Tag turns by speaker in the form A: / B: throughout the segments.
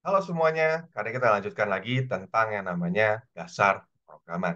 A: Halo semuanya, karena kita lanjutkan lagi tentang yang namanya dasar programan.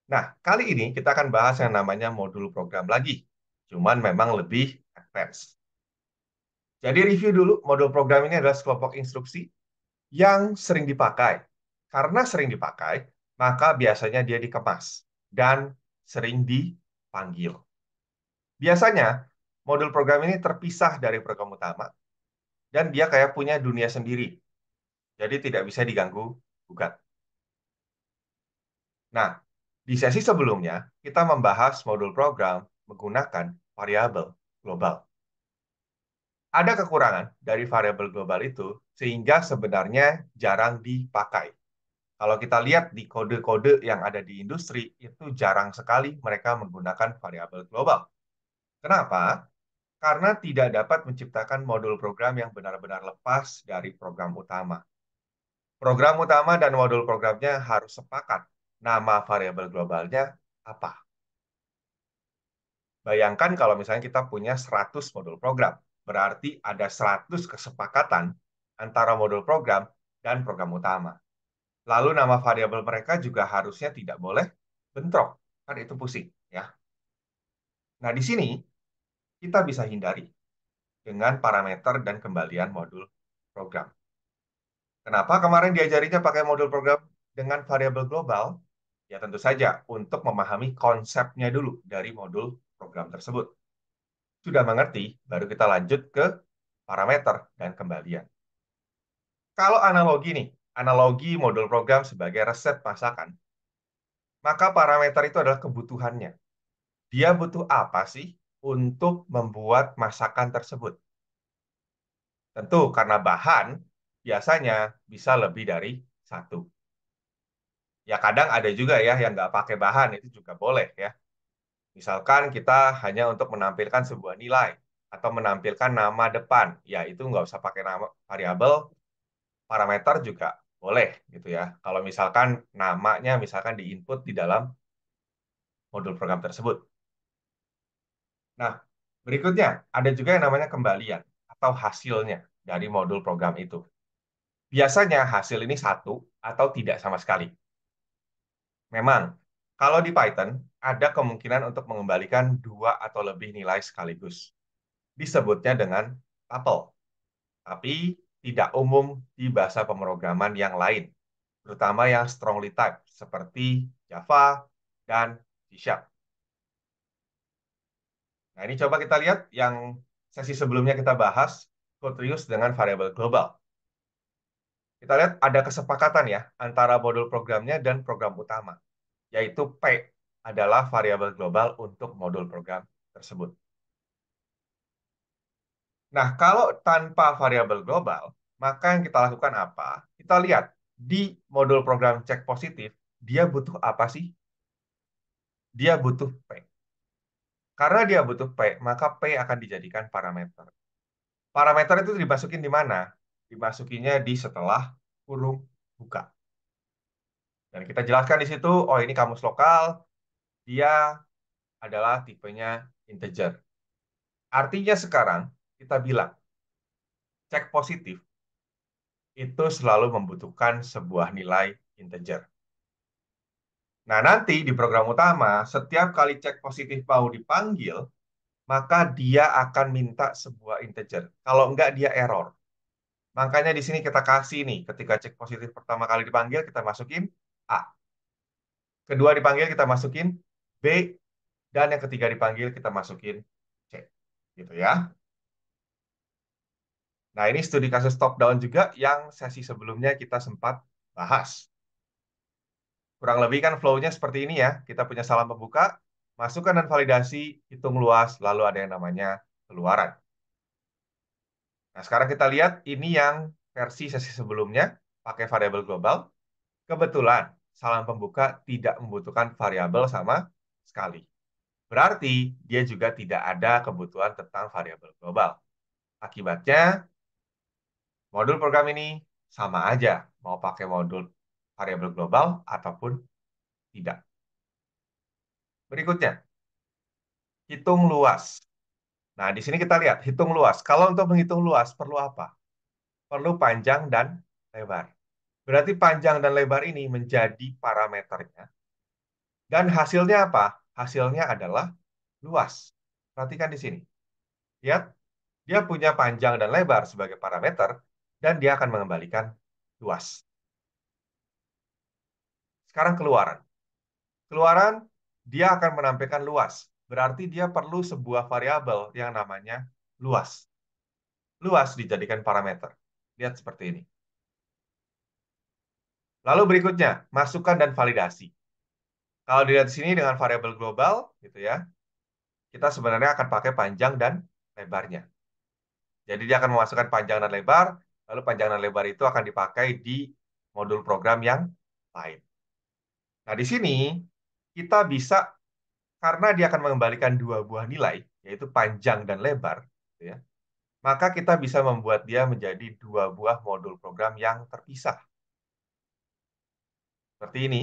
A: Nah, kali ini kita akan bahas yang namanya modul program lagi. Cuman memang lebih advance. Jadi review dulu, modul program ini adalah sekelompok instruksi yang sering dipakai. Karena sering dipakai, maka biasanya dia dikemas dan sering dipanggil. Biasanya, modul program ini terpisah dari program utama dan dia kayak punya dunia sendiri. Jadi tidak bisa diganggu gugat. Nah, di sesi sebelumnya, kita membahas modul program menggunakan variabel global. Ada kekurangan dari variabel global itu, sehingga sebenarnya jarang dipakai. Kalau kita lihat di kode-kode yang ada di industri, itu jarang sekali mereka menggunakan variabel global. Kenapa? Karena tidak dapat menciptakan modul program yang benar-benar lepas dari program utama. Program utama dan modul programnya harus sepakat nama variabel globalnya apa. Bayangkan kalau misalnya kita punya 100 modul program, berarti ada 100 kesepakatan antara modul program dan program utama. Lalu nama variabel mereka juga harusnya tidak boleh bentrok, kan itu pusing, ya. Nah, di sini kita bisa hindari dengan parameter dan kembalian modul program. Kenapa kemarin diajarinya pakai modul program dengan variabel global? Ya tentu saja untuk memahami konsepnya dulu dari modul program tersebut. Sudah mengerti, baru kita lanjut ke parameter dan kembalian. Kalau analogi nih, analogi modul program sebagai resep masakan, maka parameter itu adalah kebutuhannya. Dia butuh apa sih untuk membuat masakan tersebut? Tentu karena bahan biasanya bisa lebih dari satu. Ya kadang ada juga ya yang nggak pakai bahan, itu juga boleh ya. Misalkan kita hanya untuk menampilkan sebuah nilai atau menampilkan nama depan, ya itu nggak usah pakai nama variabel, parameter juga boleh gitu ya. Kalau misalkan namanya misalkan di input di dalam modul program tersebut. Nah, berikutnya ada juga yang namanya kembalian atau hasilnya dari modul program itu. Biasanya hasil ini satu atau tidak sama sekali. Memang, kalau di Python ada kemungkinan untuk mengembalikan dua atau lebih nilai sekaligus. Disebutnya dengan tuple, tapi tidak umum di bahasa pemrograman yang lain, terutama yang strongly typed seperti Java dan C Sharp. Nah, ini coba kita lihat yang sesi sebelumnya kita bahas, code reuse dengan variabel global. Kita lihat ada kesepakatan ya antara modul programnya dan program utama, yaitu P adalah variabel global untuk modul program tersebut. Nah, kalau tanpa variabel global, maka yang kita lakukan apa? Kita lihat di modul program cek positif, dia butuh apa sih? Dia butuh P. Karena dia butuh P, maka P akan dijadikan parameter. Parameter itu dimasukin di mana? Dimasukinnya di setelah kurung buka. Dan kita jelaskan di situ, oh ini kamus lokal, dia adalah tipenya integer. Artinya sekarang kita bilang cek positif itu selalu membutuhkan sebuah nilai integer. Nah, nanti di program utama, setiap kali cek positif mau dipanggil, maka dia akan minta sebuah integer. Kalau enggak, dia error. Makanya di sini kita kasih nih, ketika cek positif pertama kali dipanggil, kita masukin A. Kedua dipanggil, kita masukin B. Dan yang ketiga dipanggil, kita masukin C. Gitu ya. Nah, ini studi kasus top down juga yang sesi sebelumnya kita sempat bahas. Kurang lebih kan flow-nya seperti ini ya. Kita punya salam pembuka, masukkan dan validasi, hitung luas, lalu ada yang namanya keluaran. Nah, sekarang kita lihat ini yang versi sesi sebelumnya, pakai variabel global. Kebetulan, salam pembuka tidak membutuhkan variabel sama sekali. Berarti, dia juga tidak ada kebutuhan tentang variabel global. Akibatnya, modul program ini sama aja, mau pakai modul variabel global ataupun tidak. Berikutnya, hitung luas. Nah, di sini kita lihat hitung luas. Kalau untuk menghitung luas perlu apa? Perlu panjang dan lebar. Berarti panjang dan lebar ini menjadi parameternya. Dan hasilnya apa? Hasilnya adalah luas. Perhatikan di sini. Lihat, dia punya panjang dan lebar sebagai parameter, dan dia akan mengembalikan luas. Sekarang keluaran. Keluaran, dia akan menampilkan luas. Berarti dia perlu sebuah variabel yang namanya luas. Luas dijadikan parameter. Lihat seperti ini. Lalu berikutnya, masukkan dan validasi. Kalau dilihat di sini dengan variabel global, gitu ya, kita sebenarnya akan pakai panjang dan lebarnya. Jadi dia akan memasukkan panjang dan lebar, lalu panjang dan lebar itu akan dipakai di modul program yang lain. Nah, di sini kita bisa, karena dia akan mengembalikan dua buah nilai, yaitu panjang dan lebar, gitu ya, maka kita bisa membuat dia menjadi dua buah modul program yang terpisah. Seperti ini.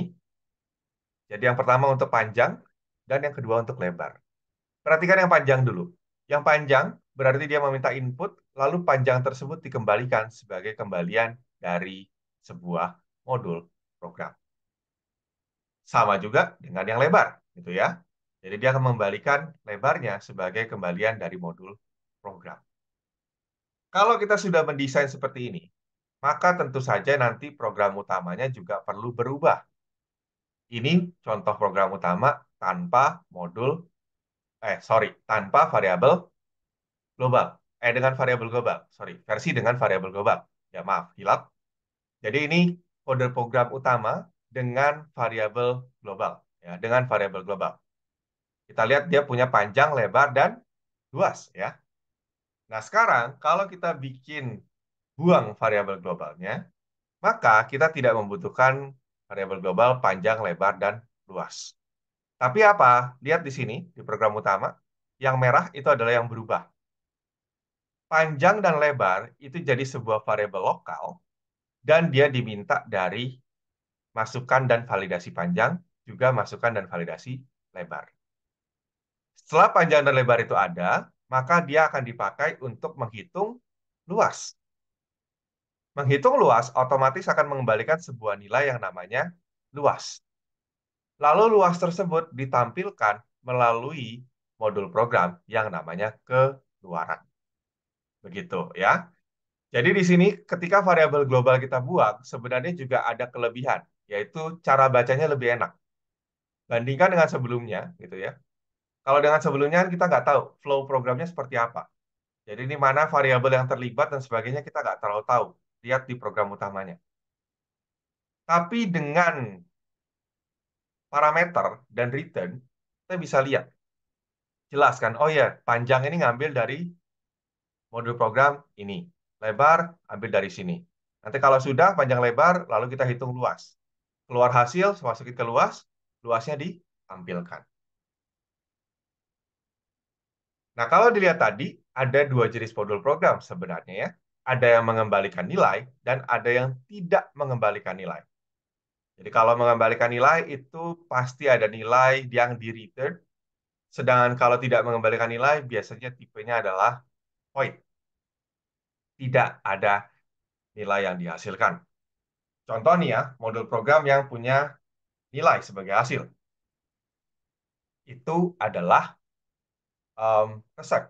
A: Jadi yang pertama untuk panjang, dan yang kedua untuk lebar. Perhatikan yang panjang dulu. Yang panjang berarti dia meminta input, lalu panjang tersebut dikembalikan sebagai kembalian dari sebuah modul program. Sama juga dengan yang lebar, gitu ya. Jadi dia akan membalikan lebarnya sebagai kembalian dari modul program. Kalau kita sudah mendesain seperti ini, maka tentu saja nanti program utamanya juga perlu berubah. Ini contoh program utama tanpa tanpa variabel global. Dengan variabel global, versi dengan variabel global. Ya maaf, hilap. Jadi ini kode program utama dengan variabel global, ya, dengan variabel global. Kita lihat dia punya panjang, lebar, dan luas, ya. Nah, sekarang kalau kita bikin buang variabel globalnya, maka kita tidak membutuhkan variabel global panjang, lebar, dan luas. Tapi apa? Lihat di sini, di program utama, yang merah itu adalah yang berubah. Panjang dan lebar itu jadi sebuah variabel lokal, dan dia diminta dari masukan dan validasi panjang, juga masukan dan validasi lebar. Setelah panjang dan lebar itu ada, maka dia akan dipakai untuk menghitung luas. Menghitung luas otomatis akan mengembalikan sebuah nilai yang namanya luas. Lalu luas tersebut ditampilkan melalui modul program yang namanya keluaran. Begitu ya. Jadi di sini ketika variabel global kita buang, sebenarnya juga ada kelebihan, yaitu cara bacanya lebih enak. Bandingkan dengan sebelumnya, gitu ya. Kalau dengan sebelumnya kita nggak tahu flow programnya seperti apa. Jadi ini mana variabel yang terlibat dan sebagainya kita nggak terlalu tahu. Lihat di program utamanya. Tapi dengan parameter dan return, kita bisa lihat. Jelas kan? Oh ya, panjang ini ngambil dari modul program ini. Lebar ambil dari sini. Nanti kalau sudah panjang lebar, lalu kita hitung luas. Keluar hasil, masukin ke luas, luasnya ditampilkan. Nah, kalau dilihat tadi, ada dua jenis modul program sebenarnya ya. Ada yang mengembalikan nilai dan ada yang tidak mengembalikan nilai. Jadi kalau mengembalikan nilai itu pasti ada nilai yang di return. Sedangkan kalau tidak mengembalikan nilai, biasanya tipenya adalah void. Tidak ada nilai yang dihasilkan. Contoh nih ya, modul program yang punya nilai sebagai hasil. Itu adalah resep,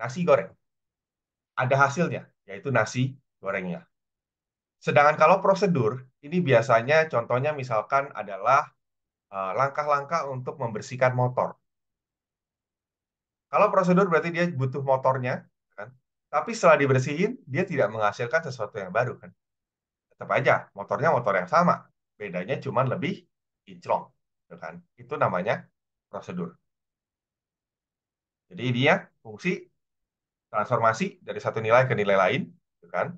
A: nasi goreng. Ada hasilnya, yaitu nasi gorengnya. Sedangkan kalau prosedur, ini biasanya contohnya misalkan adalah langkah-langkah untuk membersihkan motor. Kalau prosedur berarti dia butuh motornya, kan? Tapi setelah dibersihin, dia tidak menghasilkan sesuatu yang baru, kan? Tetap aja, motornya motor yang sama. Bedanya cuma lebih kinclong, gitu kan? Itu namanya prosedur. Jadi dia fungsi transformasi dari satu nilai ke nilai lain, gitu kan?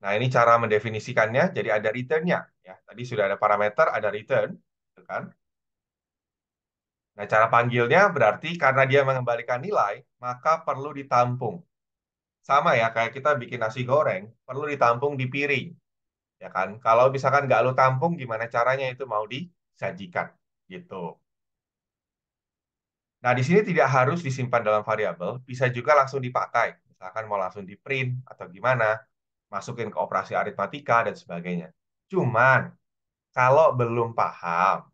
A: Nah, ini cara mendefinisikannya. Jadi ada return-nya, ya. Tadi sudah ada parameter, ada return, gitu kan? Nah, cara panggilnya berarti karena dia mengembalikan nilai, maka perlu ditampung. Sama ya, kayak kita bikin nasi goreng, perlu ditampung di piring. Ya kan? Kalau misalkan nggak lu tampung, gimana caranya itu mau disajikan? Gitu. Nah, di sini tidak harus disimpan dalam variabel, bisa juga langsung dipakai. Misalkan mau langsung di print atau gimana. masukin ke operasi aritmatika dan sebagainya. Cuman kalau belum paham,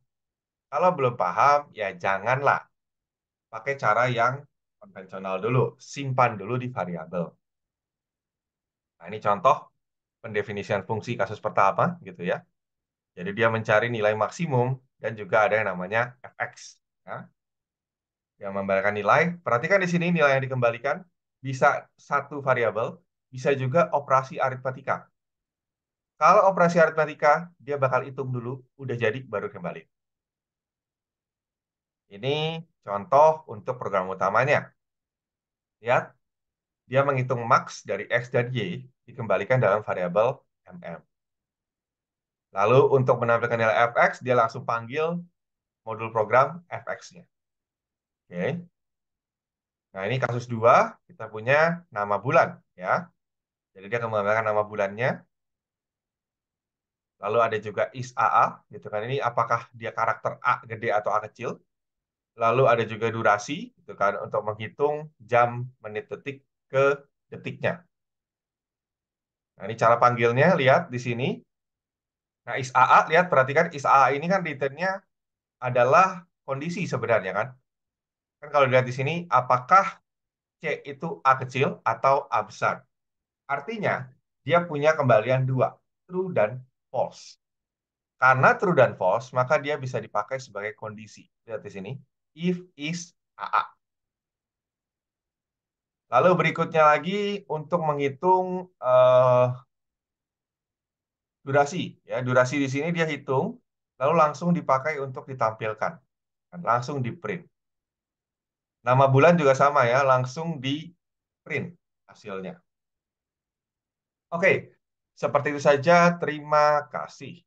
A: ya janganlah pakai cara yang konvensional dulu, simpan dulu di variabel. Nah, ini contoh pendefinisian fungsi kasus pertama gitu ya. Jadi dia mencari nilai maksimum dan juga ada yang namanya fx. Ya, yang memberikan nilai. Perhatikan di sini nilai yang dikembalikan bisa satu variabel, bisa juga operasi aritmatika. Kalau operasi aritmatika, dia bakal hitung dulu, udah jadi baru kembali. Ini contoh untuk program utamanya. Lihat, dia menghitung max dari X dan Y dikembalikan dalam variabel mm. Lalu untuk menampilkan nilai fx, dia langsung panggil modul program fx-nya. Oke. Nah, ini kasus 2, kita punya nama bulan. Ya. Jadi dia akan menggunakan nama bulannya. Lalu ada juga is AA, gitu kan. Ini apakah dia karakter A gede atau A kecil. Lalu ada juga durasi, gitu kan, untuk menghitung jam, menit, detik ke detiknya. Nah, ini cara panggilnya, lihat di sini. Nah, is AA, lihat, perhatikan is AA ini kan returnnya adalah kondisi sebenarnya kan. Kan kalau dilihat di sini, apakah C itu A kecil atau A besar? Artinya, dia punya kembalian dua, true dan false. Karena true dan false, maka dia bisa dipakai sebagai kondisi. Lihat di sini, if is AA. Lalu berikutnya lagi untuk menghitung durasi. Ya, durasi di sini dia hitung, lalu langsung dipakai untuk ditampilkan. Langsung di print. Nama bulan juga sama ya, langsung di print hasilnya. Oke, seperti itu saja. Terima kasih.